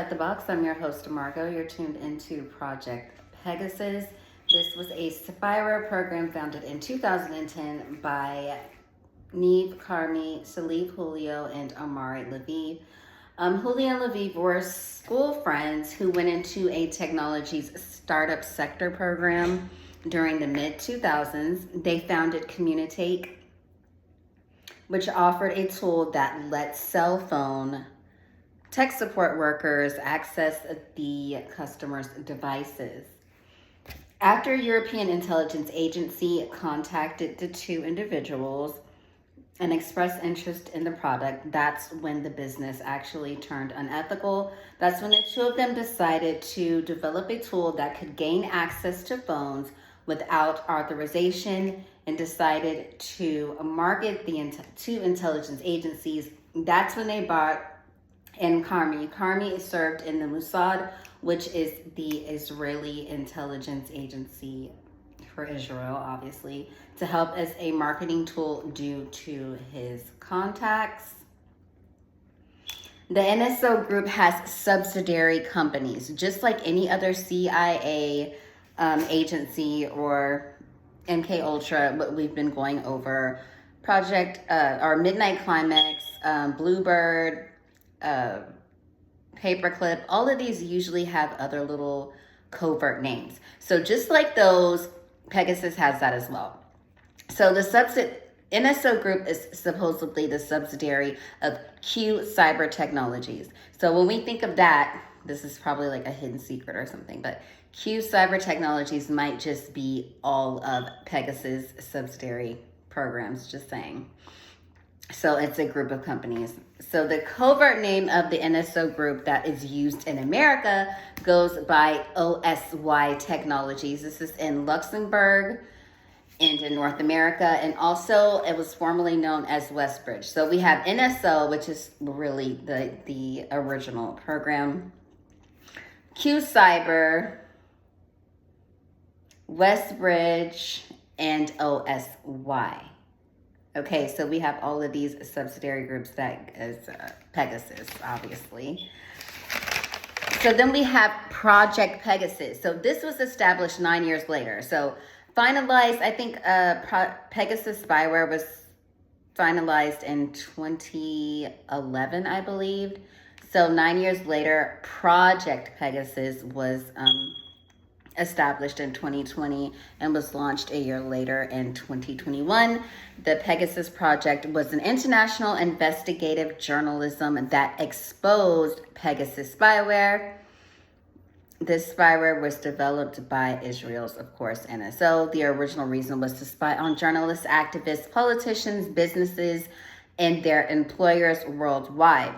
At the box, I'm your host, Margot. You're tuned into Project Pegasus. This was a spyware program founded in 2010 by Neve Carmi, Salif Julio, and Amari Lviv. Julio and Lviv were school friends who went into a technologies startup sector program during the mid 2000s. They founded Communicate, which offered a tool that lets cell phone tech support workers access the customer's devices. After European Intelligence Agency contacted the two individuals and expressed interest in the product, that's when the business actually turned unethical. That's when the two of them decided to develop a tool that could gain access to phones without authorization and decided to market to intelligence agencies. That's when they bought in Carmi. Carmi served in the Mossad, which is the Israeli intelligence agency for Israel, obviously, to help as a marketing tool due to his contacts. The NSO group has subsidiary companies, just like any other CIA agency or MK Ultra, what we've been going over. Project or Midnight Climax, Bluebird, Paperclip, all of these usually have other little covert names. So just like those, Pegasus has that as well. So the NSO group is supposedly the subsidiary of Q Cyber Technologies. So when we think of that, this is probably like a hidden secret or something, but Q Cyber Technologies might just be all of Pegasus subsidiary programs, just saying. So it's a group of companies. So the covert name of the NSO group that is used in America goes by OSY Technologies. This is in Luxembourg and in North America. And also it was formerly known as Westbridge. So we have NSO, which is really the original program. Q Cyber, Westbridge, and OSY. Okay, so we have all of these subsidiary groups that is Pegasus, obviously. So then we have Project Pegasus. So this was established 9 years later. So finalized, I think Pegasus spyware was finalized in 2011, I believe. So 9 years later, Project Pegasus was established in 2020 and was launched a year later in 2021. The Pegasus Project was an international investigative journalism that exposed Pegasus spyware. This spyware was developed by Israel's, of course, NSO. The original reason was to spy on journalists, activists, politicians, businesses, and their employers worldwide.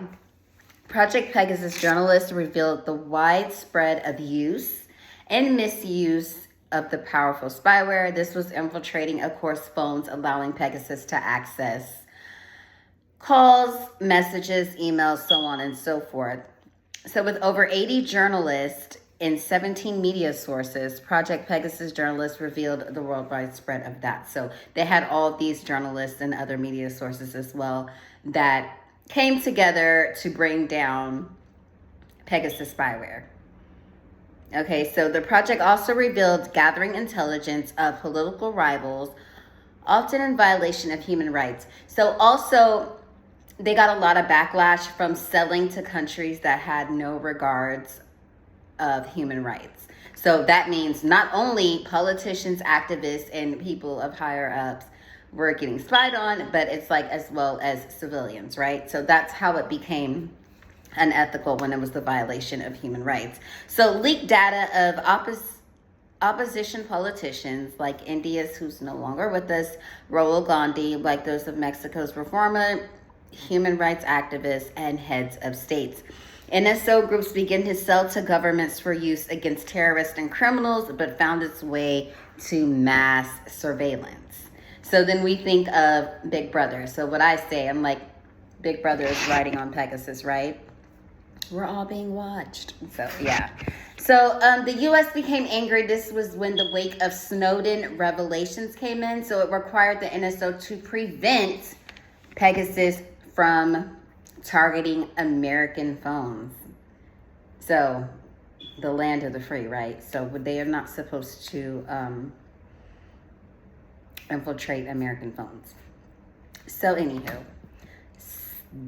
Project Pegasus journalists revealed the widespread abuse and misuse of the powerful spyware. This was infiltrating, of course, phones, allowing Pegasus to access calls, messages, emails, so on and so forth. So with over 80 journalists and 17 media sources, Project Pegasus journalists revealed the worldwide spread of that. So they had all these journalists and other media sources as well that came together to bring down Pegasus spyware. Okay, so the project also revealed gathering intelligence of political rivals, often in violation of human rights. So also, they got a lot of backlash from selling to countries that had no regards of human rights. So that means not only politicians, activists, and people of higher ups were getting spied on, but it's like as well as civilians, right? So that's how it became unethical when it was the violation of human rights. So leaked data of opposition politicians like India's, who's no longer with us, Rahul Gandhi, like those of Mexico's reformer, human rights activists, and heads of states. NSO groups began to sell to governments for use against terrorists and criminals, but found its way to mass surveillance. So then we think of Big Brother. So what I say, I'm like, Big Brother is riding on Pegasus, right? We're all being watched. So, yeah. So, the U.S. became angry. This was when the wake of Snowden revelations came in. So, it required the NSO to prevent Pegasus from targeting American phones. So, the land of the free, right? So they are not supposed to infiltrate American phones. So, anywho,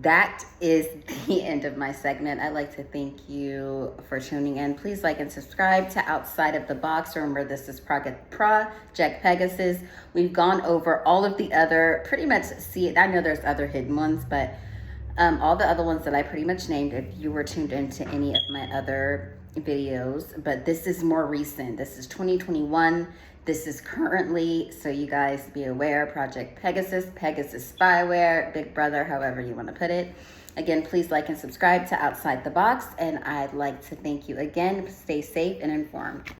that is the end of my segment. I'd like to thank you for tuning in. Please like and subscribe to Outside of the Box. Remember, this is Project Pegasus. We've gone over all of the other, pretty much, see, I know there's other hidden ones, but all the other ones that I pretty much named, if you were tuned into any of my other videos, but this is more recent. This is 2021. This is currently, so you guys be aware, Project Pegasus, Pegasus spyware, Big Brother, however you want to put it. Again, please like and subscribe to Outside the Box, and I'd like to thank you again. Stay safe and informed.